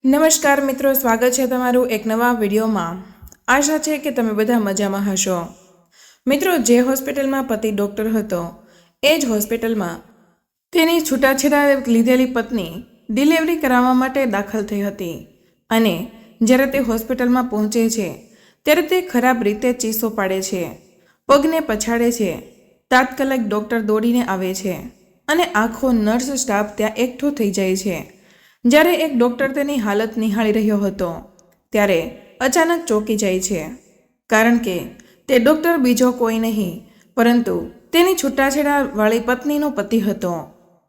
નમસ્કાર મિત્રો, સ્વાગત છે તમારું એક નવા વિડીયોમાં। આશા છે કે તમે બધા મજામાં હશો। મિત્રો, જે હોસ્પિટલમાં પતિ ડૉક્ટર હતો એ જ હોસ્પિટલમાં તેની છૂટાછેડા લીધેલી પત્ની ડિલિવરી કરાવવા માટે દાખલ થઈ હતી અને જ્યારે તે હોસ્પિટલમાં પહોંચે છે ત્યારે તે ખરાબ રીતે ચીસો પાડે છે, પગને પછાડે છે। તાત્કાલિક ડૉક્ટર દોડીને આવે છે અને આખો નર્સ સ્ટાફ ત્યાં એકઠો થઈ જાય છે। જ્યારે એક ડૉક્ટર તેની હાલત નિહાળી રહ્યો હતો ત્યારે અચાનક ચોંકી જાય છે, કારણ કે તે ડૉક્ટર બીજો કોઈ નહીં પરંતુ તેની છૂટાછેડાવાળી પત્નીનો પતિ હતો।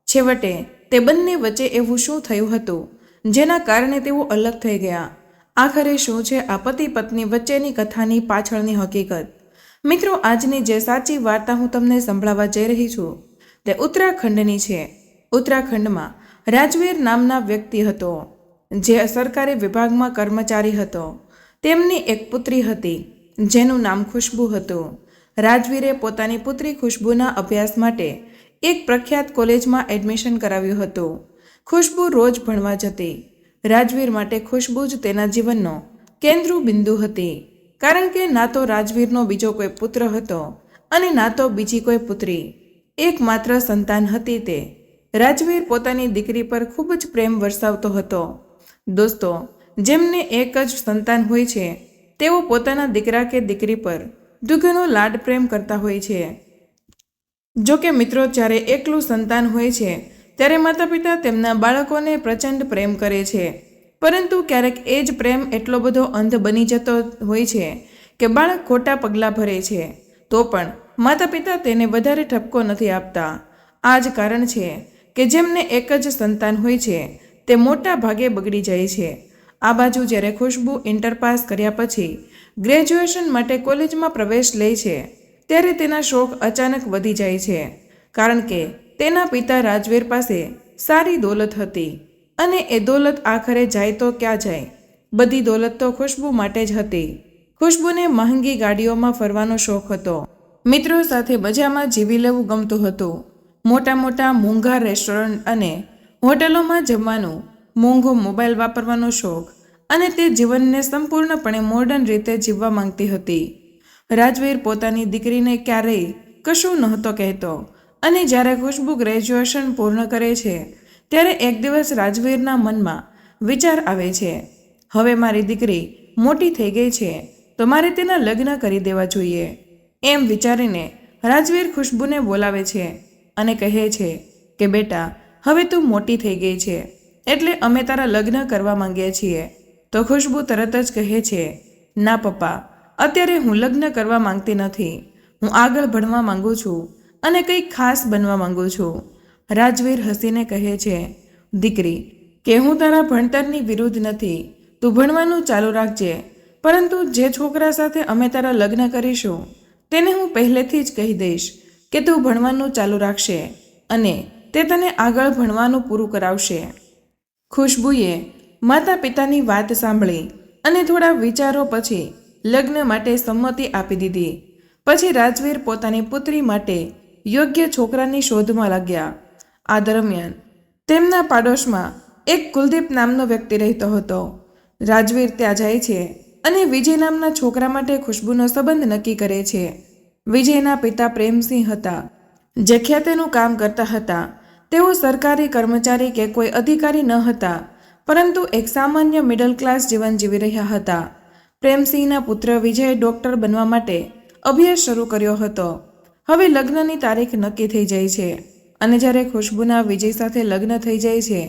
છેવટે તે બંને વચ્ચે એવું શું થયું હતું જેના કારણે તેઓ અલગ થઈ ગયા? આખરે શું છે આ પતિ પત્ની વચ્ચેની કથાની પાછળની હકીકત? મિત્રો, આજની જે સાચી વાર્તા હું તમને સંભળાવવા જઈ રહી છું તે ઉત્તરાખંડની છે। ઉત્તરાખંડમાં રાજવીર નામના વ્યક્તિ હતો જે સરકારી વિભાગમાં કર્મચારી હતો। તેમની એક પુત્રી હતી જેનું નામ ખુશ્બુ હતું। રાજવીરે પોતાની પુત્રી ખુશ્બુના અભ્યાસ માટે એક પ્રખ્યાત કોલેજમાં એડમિશન કરાવ્યું હતું। ખુશ્બુ રોજ ભણવા જતી। રાજવીર માટે ખુશ્બુ જ તેના જીવનનો કેન્દ્ર બિંદુ હતી, કારણ કે ના તો રાજવીરનો બીજો કોઈ પુત્ર હતો અને ના તો બીજી કોઈ પુત્રી। એકમાત્ર સંતાન હતી તે। રાજવીર પોતાની દીકરી પર ખૂબ જ પ્રેમ વરસાવતો હતો। દોસ્તો, જેમને એક જ સંતાન હોય છે તેઓ પોતાના દીકરા કે દીકરી પર દુઘનો લાડ પ્રેમ કરતા હોય છે। જો કે મિત્રો, જ્યારે એકલું સંતાન હોય છે ત્યારે માતા પિતા તેમના બાળકોને પ્રચંડ પ્રેમ કરે છે, પરંતુ ક્યારેક એ જ પ્રેમ એટલો બધો અંધ બની જતો હોય છે કે બાળક ખોટા પગલાં ભરે છે તો પણ માતા પિતા તેને વધારે ઠપકો નથી આપતા। આ જ કારણ છે કે જેમને એક જ સંતાન હોય છે તે મોટા ભાગે બગડી જાય છે। આ બાજુ જ્યારે ખુશ્બુ ઇન્ટર પાસ કર્યા પછી ગ્રેજ્યુએશન માટે કોલેજમાં પ્રવેશ લે છે ત્યારે તેના શોખ અચાનક વધી જાય છે, કારણ કે તેના પિતા રાજવીર પાસે સારી દોલત હતી અને એ દોલત આખરે જાય તો ક્યાં જાય? બધી દોલત તો ખુશ્બુ માટે જ હતી। ખુશ્બુને મહેંગી ગાડીઓમાં ફરવાનો શોખ હતો, મિત્રો સાથે મજામાં જીવી લેવું ગમતું હતું। મોટા મોટા મોંઘા રેસ્ટોરન્ટ અને હોટલોમાં જમવાનું, મોંઘો મોબાઈલ વાપરવાનો શોખ અને તે જીવનને સંપૂર્ણપણે મોડર્ન રીતે જીવવા માંગતી હતી। રાજવીર પોતાની દીકરીને ક્યારેય કશું નહોતો કહેતો અને જ્યારે ખુશ્બુ ગ્રેજ્યુએશન પૂર્ણ કરે છે ત્યારે એક દિવસ રાજવીરના મનમાં વિચાર આવે છે, હવે મારી દીકરી મોટી થઈ ગઈ છે તો મારે તેના લગ્ન કરી દેવા જોઈએ। એમ વિચારીને રાજવીર ખુશ્બુને બોલાવે છે અને કહે છે કે બેટા, હવે તું મોટી થઈ ગઈ છે એટલે અમે તારા લગ્ન કરવા માંગીએ છીએ। તો ખુશ્બુ તરત જ કહે છે, ના પપ્પા, અત્યારે હું લગ્ન કરવા માંગતી નથી। હું આગળ ભણવા માંગુ છું અને કંઈક ખાસ બનવા માંગુ છું। રાજવીર હસીને કહે છે, દીકરી, કે હું તારા ભણતરની વિરુદ્ધ નથી, તું ભણવાનું ચાલુ રાખજે, પરંતુ જે છોકરા સાથે અમે તારા લગ્ન કરીશું તેને હું પહેલેથી જ કહી દઈશ કે તું ભણવાનું ચાલુ રાખશે અને તે તને આગળ ભણવાનું પૂરું કરાવશે। ખુશ્બુએ માતા પિતાની વાત સાંભળી અને થોડા વિચારો પછી લગ્ન માટે સંમતિ આપી દીધી। પછી રાજવીર પોતાની પુત્રી માટે યોગ્ય છોકરાની શોધમાં લાગ્યા। આ દરમિયાન તેમના પાડોશમાં એક કુલદીપ નામનો વ્યક્તિ રહેતો હતો। રાજવીર ત્યાં જાય છે અને વિજય નામના છોકરા માટે ખુશ્બુનો સંબંધ નક્કી કરે છે। વિજયના પિતા પ્રેમસિંહ હતા જે ખેતીનું કામ કરતા હતા। તેઓ સરકારી કર્મચારી કે કોઈ અધિકારી ન હતા, પરંતુ એક સામાન્ય મિડલ ક્લાસ જીવન જીવી રહ્યા હતા। પ્રેમસિંહના પુત્ર વિજયે ડૉક્ટર બનવા માટે અભ્યાસ શરૂ કર્યો હતો। હવે લગ્નની તારીખ નક્કી થઈ જાય છે અને જ્યારે ખુશ્બુના વિજય સાથે લગ્ન થઈ જાય છે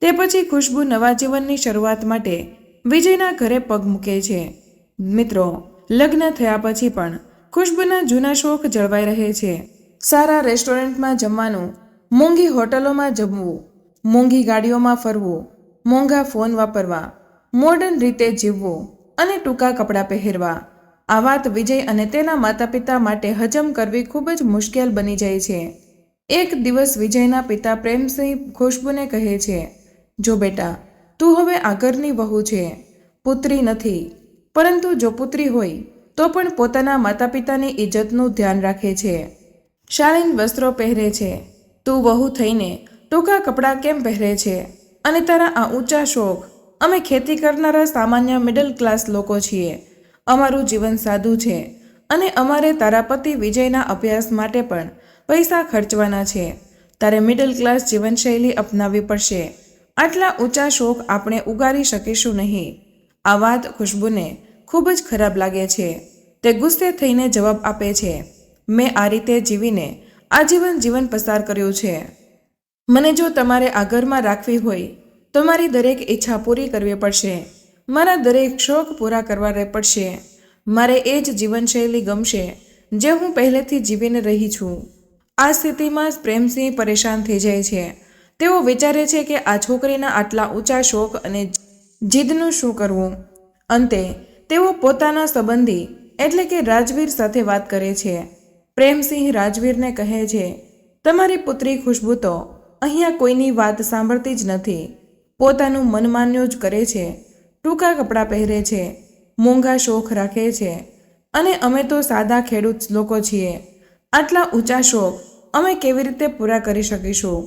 તે પછી ખુશ્બુ નવા જીવનની શરૂઆત માટે વિજયના ઘરે પગ મૂકે છે। મિત્રો, લગ્ન થયા પછી પણ ખુશ્બુના જૂના શોખ જળવાઈ રહે છે। સારા રેસ્ટોરન્ટમાં જમવાનું, મોંઘી હોટલોમાં જમવું, મોંઘી ગાડીઓમાં ફરવું, મોંઘા ફોન વાપરવા, મોડર્ન રીતે જીવવું અને ટૂંકા કપડાં પહેરવા। આ વાત વિજય અને તેના માતા પિતા માટે હજમ કરવી ખૂબ જ મુશ્કેલ બની જાય છે। એક દિવસ વિજયના પિતા પ્રેમસિંહ ખુશ્બુને કહે છે, જો બેટા, તું હવે આ ઘરની વહુ છે, પુત્રી નથી, પરંતુ જો પુત્રી હોય તો પણ પોતાના માતા પિતાની ઇજ્જતનું ધ્યાન રાખે છે, શાળીન વસ્ત્રો પહેરે છે, તું વહુ થઈને ટૂંકા કપડાં કેમ પહેરે છે અને તારા આ ઊંચા શોખ અમે ખેતી કરનારા સામાન્ય મિડલ ક્લાસ લોકો છીએ. અમારું જીવન સાદું છે અને અમારે તારા પતિ વિજયના અભ્યાસ માટે પણ પૈસા ખર્ચવાના છે. તારે મિડલ ક્લાસ જીવનશૈલી અપનાવવી પડશે. આટલા ઊંચા શોખ આપણે ઉગારી શકીશું નહીં. આ વાત ખુશ્બુને ખૂબ જ ખરાબ લાગે છે. તે ગુસ્સે થઈને જવાબ આપે છે, મેં આ રીતે જીવીને આજીવન જીવન પસાર કર્યું છે. મને જો તમારે આ ઘરમાં રાખવી હોય તો મારી દરેક ઈચ્છા પૂરી કરવી પડશે. મારા દરેક શોખ પૂરા કરવા પડશે. મારે એ જ જીવનશૈલી ગમશે જે હું પહેલેથી જીવીને રહી છું. આ સ્થિતિમાં પ્રેમસિંહ પરેશાન થઈ જાય છે. તેઓ વિચારે છે કે આ છોકરીના આટલા ઊંચા શોખ અને જીદનું શું કરવું. અંતે તેઓ પોતાના સંબંધી એટલે કે રાજવીર સાથે વાત કરે છે. પ્રેમસિંહ રાજવીરને કહે છે, તમારી પુત્રી ખુશ્બુ તો અહીંયા કોઈની વાત સાંભળતી જ નથી. પોતાનું મનમાન્યું જ કરે છે. ટૂંકા કપડાં પહેરે છે, મોંઘા શોખ રાખે છે અને અમે તો સાદા ખેડૂત લોકો છીએ. આટલા ઊંચા શોખ અમે કેવી રીતે પૂરા કરી શકીશું?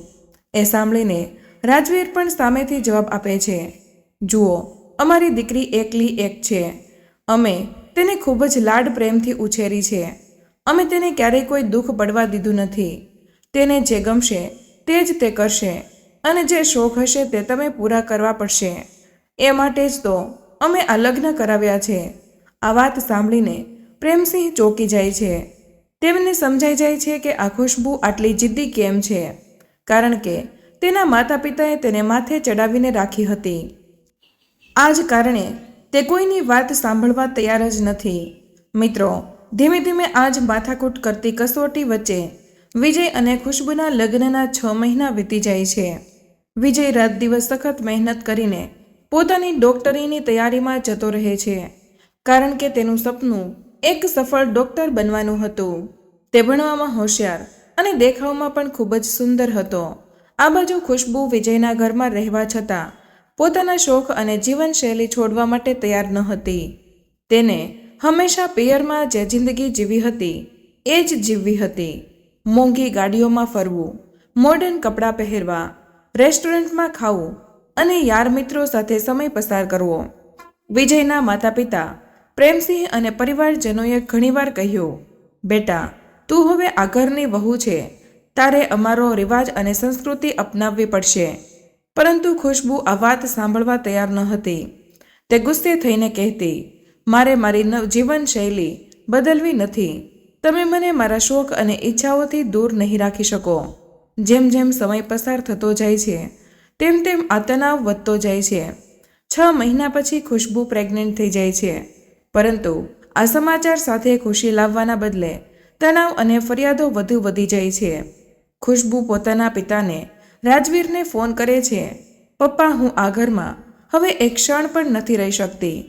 એ સાંભળીને રાજવીર પણ સામેથી જવાબ આપે છે, જુઓ, અમારી દીકરી એકલી એક છે. અમે તેને ખૂબ જ લાડ પ્રેમથી ઉછેરી છે. અમે તેને ક્યારેય કોઈ દુઃખ પડવા દીધું નથી. તેને જે ગમશે તે જ તે કરશે અને જે શોખ હશે તે તમે પૂરા કરવા પડશે. એ માટે જ તો અમે આ લગ્ન કરાવ્યા છે. આ વાત સાંભળીને પ્રેમસિંહ ચોંકી જાય છે. તેમને સમજાઈ જાય છે કે આ ખુશ્બુ આટલી જિદ્દી કેમ છે, કારણ કે તેના માતા પિતાએ તેને માથે ચડાવીને રાખી હતી. આ જ કારણે તે કોઈની વાત સાંભળવા તૈયાર જ નથી. મિત્રો, ધીમે ધીમે આ જ માથાકૂટ કરતી કસોટી વચ્ચે વિજય અને ખુશ્બુના લગ્નના 6 મહિના વીતી જાય છે. વિજય રાત દિવસ સખત મહેનત કરીને પોતાની ડોક્ટરીની તૈયારીમાં જતો રહે છે, કારણ કે તેનું સપનું એક સફળ ડોક્ટર બનવાનું હતું. તે ભણવામાં હોશિયાર અને દેખાવમાં પણ ખૂબ જ સુંદર હતો. આ બાજુ ખુશ્બુ વિજયના ઘરમાં રહેવા છતાં પોતાના શોખ અને જીવનશૈલી છોડવા માટે તૈયાર ન હતી. તેને હંમેશા પિયરમાં જે જિંદગી જીવી હતી એ જ જીવવી હતી. મોંઘી ગાડીઓમાં ફરવું, મોડર્ન કપડાં પહેરવા, રેસ્ટોરન્ટમાં ખાવું અને યાર મિત્રો સાથે સમય પસાર કરવો. વિજયના માતા પિતા પ્રેમસિંહ અને પરિવારજનોએ ઘણીવાર કહ્યું, બેટા, તું હવે આ ઘરની વહુ છે. તારે અમારો રિવાજ અને સંસ્કૃતિ અપનાવવી પડશે. પરંતુ ખુશ્બુ આ વાત સાંભળવા તૈયાર ન હતી. તે ગુસ્સે થઈને કહેતી, મારે મારી જીવનશૈલી બદલવી નથી. તમે મને મારા શોખ અને ઈચ્છાઓથી દૂર નહીં રાખી શકો. જેમ જેમ સમય પસાર થતો જાય છે તેમ તેમ આ તણાવ વધતો જાય છે. 6 મહિના પછી ખુશ્બુ પ્રેગ્નન્ટ થઈ જાય છે. પરંતુ આ સમાચાર સાથે ખુશી લાવવાના બદલે તણાવ અને ફરિયાદો વધુ વધી જાય છે. ખુશ્બુ પોતાના પિતાને રાજવીરને ફોન કરે છે, પપ્પા, હું આ ઘરમાં હવે એક ક્ષણ પણ નથી રહી શકતી.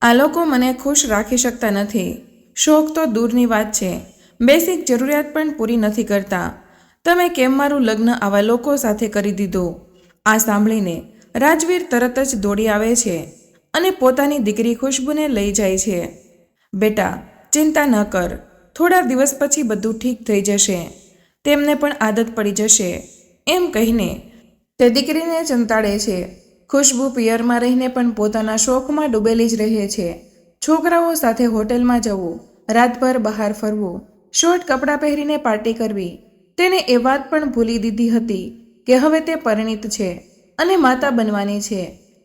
આ લોકો મને ખુશ રાખી શકતા નથી. શોખ તો દૂરની વાત છે, બેસિક જરૂરિયાત પણ પૂરી નથી કરતા. તમે કેમ મારું લગ્ન આવા લોકો સાથે કરી દીધું? આ સાંભળીને રાજવીર તરત જ દોડી આવે છે અને પોતાની દીકરી ખુશ્બુને લઈ જાય છે. બેટા, ચિંતા ન કર, થોડા દિવસ પછી બધું ઠીક થઈ જશે. તેમને પણ આદત પડી જશે. એમ કહીને તે દીકરીને ચંતાડે છે. ખુશ્બુ પિયરમાં રહીને પણ પોતાના શોખમાં ડૂબેલી જ રહે છે. છોકરાઓ સાથે હોટેલમાં જવું, રાતભર બહાર ફરવું, શોર્ટ કપડાં પહેરીને પાર્ટી કરવી. તેને એ વાત પણ ભૂલી દીધી હતી કે હવે તે પરિણીત છે અને માતા બનવાની છે.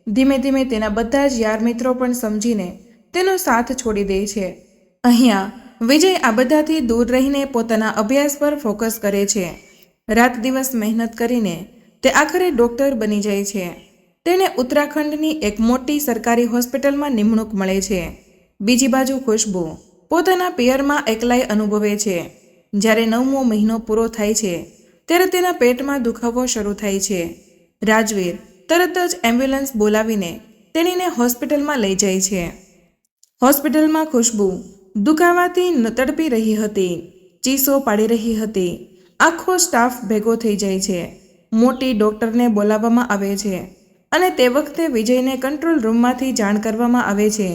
ધીમે ધીમે તેના બધા જ યાર મિત્રો પણ સમજીને તેનો સાથ છોડી દે છે. અહીંયા વિજય આ બધાથી દૂર રહીને પોતાના અભ્યાસ પર ફોકસ કરે છે. રાત દિવસ મહેનત કરીને તે આખરે ડૉક્ટર બની જાય છે. તેને ઉત્તરાખંડની એક મોટી સરકારી હોસ્પિટલમાં નિમણૂક મળે છે. બીજી બાજુ ખુશ્બુ પોતાના પિયરમાં એકલાઈ અનુભવે છે. જ્યારે 9મો મહિનો પૂરો થાય છે ત્યારે તેના પેટમાં દુખાવો શરૂ થાય છે. રાજવીર તરત જ એમ્બ્યુલન્સ બોલાવીને તેણીને હોસ્પિટલમાં લઈ જાય છે. હોસ્પિટલમાં ખુશ્બુ દુખાવાથી તડપી રહી હતી, ચીસો પાડી રહી હતી. આખો સ્ટાફ ભેગો થઈ જાય છે. મોટી ડૉક્ટરને બોલાવવામાં આવે છે અને તે વખતે વિજયને કંટ્રોલ રૂમમાંથી જાણ કરવામાં આવે છે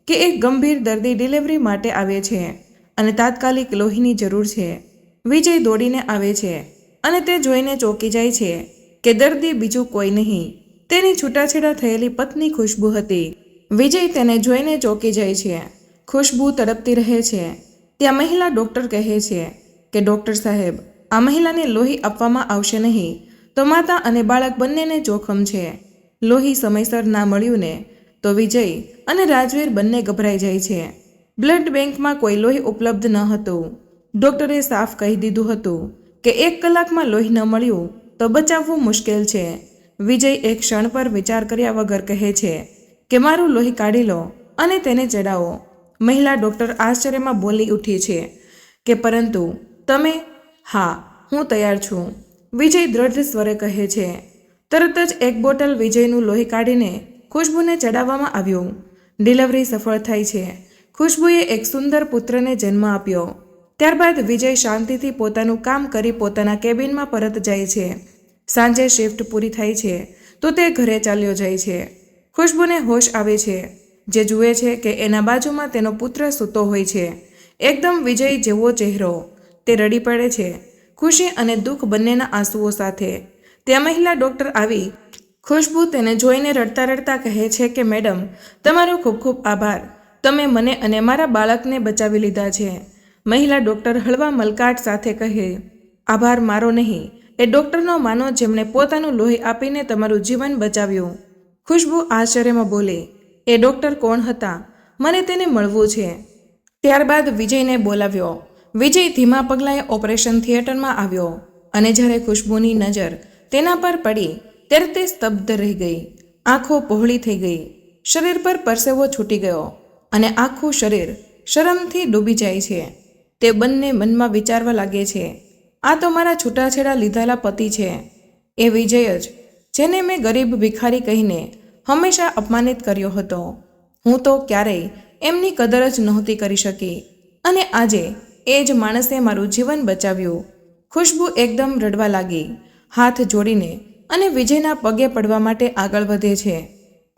કે એક ગંભીર દર્દી ડિલિવરી માટે આવે છે અને તાત્કાલિક લોહીની જરૂર છે. વિજય દોડીને આવે છે અને તે જોઈને ચોંકી જાય છે કે દર્દી બીજું કોઈ નહીં તેની છૂટાછેડા થયેલી પત્ની ખુશ્બુ હતી. વિજય તેને જોઈને ચોંકી જાય છે. ખુશ્બુ તડપતી રહે છે. ત્યાં મહિલા ડૉક્ટર કહે છે કે ડૉક્ટર સાહેબ, આ મહિલાને લોહી આપવામાં આવશે નહીં તો માતા અને બાળક બંનેને જોખમ છે. લોહી સમયસર ના મળ્યું ને તો વિજય અને રાજવીર બંને ગભરાઈ જાય છે. બ્લડ બેંકમાં કોઈ લોહી ઉપલબ્ધ ન હતું. ડૉક્ટરે સાફ કહી દીધું હતું કે 1 કલાકમાં લોહી ન મળ્યું તો બચાવવું મુશ્કેલ છે. વિજય એક ક્ષણ પર વિચાર કર્યા વગર કહે છે કે મારું લોહી કાઢી લો અને તેને ચડાવો. મહિલા ડૉક્ટર આશ્ચર્યમાં બોલી ઉઠી છે કે પરંતુ તમે? હા, હું તૈયાર છું, વિજય દ્રઢ સ્વરે કહે છે. તરત જ 1 બોટલ વિજયનું લોહી કાઢીને ખુશ્બુને ચડાવવામાં આવ્યું. ડિલિવરી સફળ થાય છે. ખુશ્બુએ એક સુંદર પુત્રને જન્મ આપ્યો. ત્યારબાદ વિજય શાંતિથી પોતાનું કામ કરી પોતાના કેબિનમાં પરત જાય છે. સાંજે શિફ્ટ પૂરી થાય છે તો તે ઘરે ચાલ્યો જાય છે. ખુશ્બુને હોશ આવે છે. જે જુએ છે કે એના બાજુમાં તેનો પુત્ર સૂતો હોય છે. એકદમ વિજય જેવો ચહેરો. તે રડી પડે છે, ખુશી અને દુઃખ બંનેના આંસુઓ સાથે. ત્યાં મહિલા ડૉક્ટર આવી. ખુશ્બુ તેને જોઈને રડતા રડતા કહે છે કે મેડમ, તમારો ખૂબ ખૂબ આભાર. તમે મને અને મારા બાળકને બચાવી લીધા છે. મહિલા ડૉક્ટર હળવા મલકાટ સાથે કહે, આભાર મારો નહીં, એ ડૉક્ટરનો માનો જેમણે પોતાનું લોહી આપીને તમારું જીવન બચાવ્યું. ખુશ્બુ આશ્ચર્યમાં બોલી, એ ડૉક્ટર કોણ હતા? મને તેને મળવું છે. ત્યારબાદ વિજયને બોલાવ્યો. વિજય ધીમા પગલાંએ ઓપરેશન થિયેટરમાં આવ્યો અને જ્યારે ખુશ્બુની નજર તેના પર પડી ત્યારે તે સ્તબ્ધ રહી ગઈ. આંખો પહોળી થઈ ગઈ. શરીર પર પરસેવો છૂટી ગયો અને આખું શરીર શરમથી ડૂબી જાય છે. તે બંને મનમાં વિચારવા લાગે છે, આ તો મારા છૂટાછેડા લીધેલા પતિ છે. એ વિજય જ જેને મેં ગરીબ ભિખારી કહીને હંમેશા અપમાનિત કર્યો હતો. હું તો ક્યારેય એમની કદર જ નહોતી કરી શકી અને આજે એ જ માણસે મારું જીવન બચાવ્યું. ખુશ્બુ એકદમ રડવા લાગી, હાથ જોડીને અને વિજયના પગે પડવા માટે આગળ વધે છે.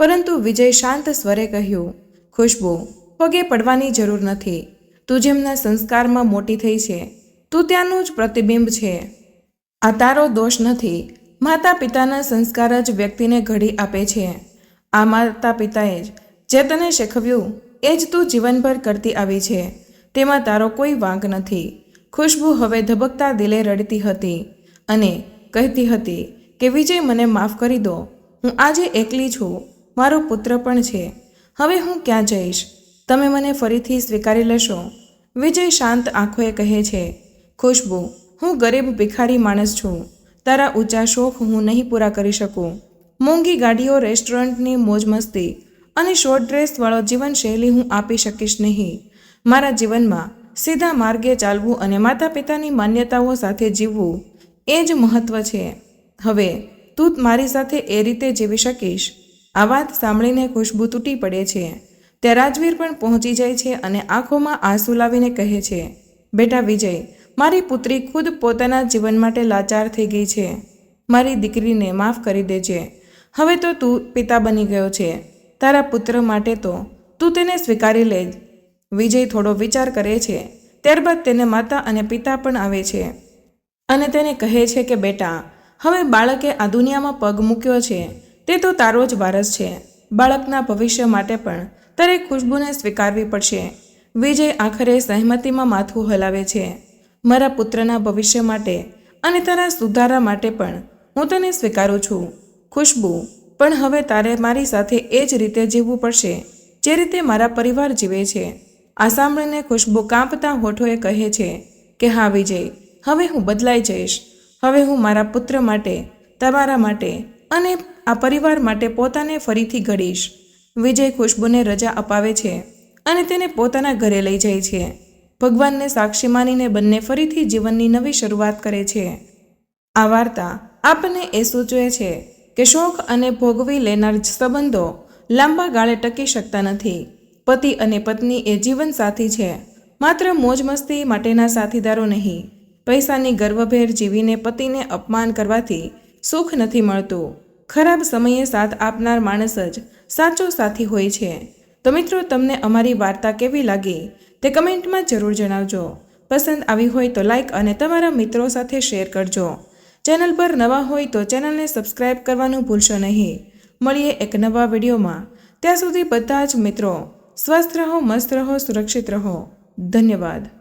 પરંતુ વિજય શાંત સ્વરે કહ્યું, ખુશ્બુ, પગે પડવાની જરૂર નથી. તું જેમના સંસ્કારમાં મોટી થઈ છે, તું ત્યાંનું જ પ્રતિબિંબ છે. આ તારો દોષ નથી. માતા પિતાના સંસ્કાર જ વ્યક્તિને ઘડી આપે છે. આ માતા પિતાએ જ જે તને શીખવ્યું એ જ તું જીવનભર કરતી આવી છે. તેમાં તારો કોઈ વાંક નથી. ખુશ્બુ હવે ધબકતા દિલે રડતી હતી અને કહેતી હતી કે વિજય, મને માફ કરી દો. હું આજે એકલી છું. મારો પુત્ર પણ છે. હવે હું ક્યાં જઈશ? તમે મને ફરીથી સ્વીકારી લેશો? વિજય શાંત આંખોએ કહે છે, ખુશ્બુ, હું ગરીબ ભિખારી માણસ છું. તારા ઊંચા શોખ હું નહીં પૂરા કરી શકું. મોંઘી ગાડીઓ, રેસ્ટોરન્ટની મોજ મસ્તી અને શોર્ટ ડ્રેસવાળો જીવનશૈલી હું આપી શકીશ નહીં. મારા જીવનમાં સીધા માર્ગે ચાલવું અને માતા પિતાની માન્યતાઓ સાથે જીવવું એ જ મહત્ત્વ છે. હવે તું મારી સાથે એ રીતે જીવી શકીશ? આ વાત સાંભળીને ખુશ્બુ તૂટી પડે છે. ત્યાં રાજવીર પણ પહોંચી જાય છે અને આંખોમાં આંસુ લાવીને કહે છે, બેટા વિજય, મારી પુત્રી ખુદ પોતાના જીવન માટે લાચાર થઈ ગઈ છે. મારી દીકરીને માફ કરી દેજે. હવે તો તું પિતા બની ગયો છે. તારા પુત્ર માટે તો તું તેને સ્વીકારી લે. વિજય થોડો વિચાર કરે છે. ત્યારબાદ તેને માતા અને પિતા પણ આવે છે અને તેને કહે છે કે બેટા, હવે બાળકે આ દુનિયામાં પગ મૂક્યો છે તે તો તારો જ વારસ છે. બાળકના ભવિષ્ય માટે પણ તારે ખુશ્બુને સ્વીકારવી પડશે. વિજય આખરે સહેમતીમાં માથું હલાવે છે. મારા પુત્રના ભવિષ્ય માટે અને તારા સુધારા માટે પણ હું તને સ્વીકારું છું. ખુશ્બુ, પણ હવે તારે મારી સાથે એ જ રીતે જીવવું પડશે જે રીતે મારા પરિવાર જીવે છે. આ સાંભળીને ખુશ્બુ કાંપતા હોઠોએ કહે છે કે હા વિજય, હવે હું બદલાઈ જઈશ. હવે હું મારા પુત્ર માટે, તમારા માટે અને આ પરિવાર માટે પોતાને ફરીથી ઘડીશ. વિજય ખુશ્બુને રજા અપાવે છે અને તેને પોતાના ઘરે લઈ જાય છે. ભગવાનને સાક્ષી માનીને બંને ફરીથી જીવનની નવી શરૂઆત કરે છે. આ વાર્તા આપણને એ સૂચવે છે કે શોખ અને ભોગવી લેનાર સંબંધો લાંબા ગાળે ટકી શકતા નથી. પતિ અને પત્ની એ જીવનસાથી છે, માત્ર મોજ મસ્તી માટેના સાથીદારો નહીં. પૈસાની ગર્વભેર જીવીને પતિને અપમાન કરવાથી સુખ નથી મળતું. ખરાબ સમયે સાથ આપનાર માણસ જ સાચો સાથી હોય છે. તો મિત્રો, તમને અમારી વાર્તા કેવી લાગી તે કમેન્ટમાં જરૂર જણાવજો. પસંદ આવી હોય તો લાઈક અને તમારા મિત્રો સાથે શેર કરજો. ચેનલ પર નવા હોય તો ચેનલને સબસ્ક્રાઈબ કરવાનું ભૂલશો નહીં. મળીએ એક નવા વિડીયોમાં. ત્યાં સુધી બધા જ મિત્રો સ્વસ્થ રહો, મસ્ત રહો, સુરક્ષિત રહો. ધન્યવાદ.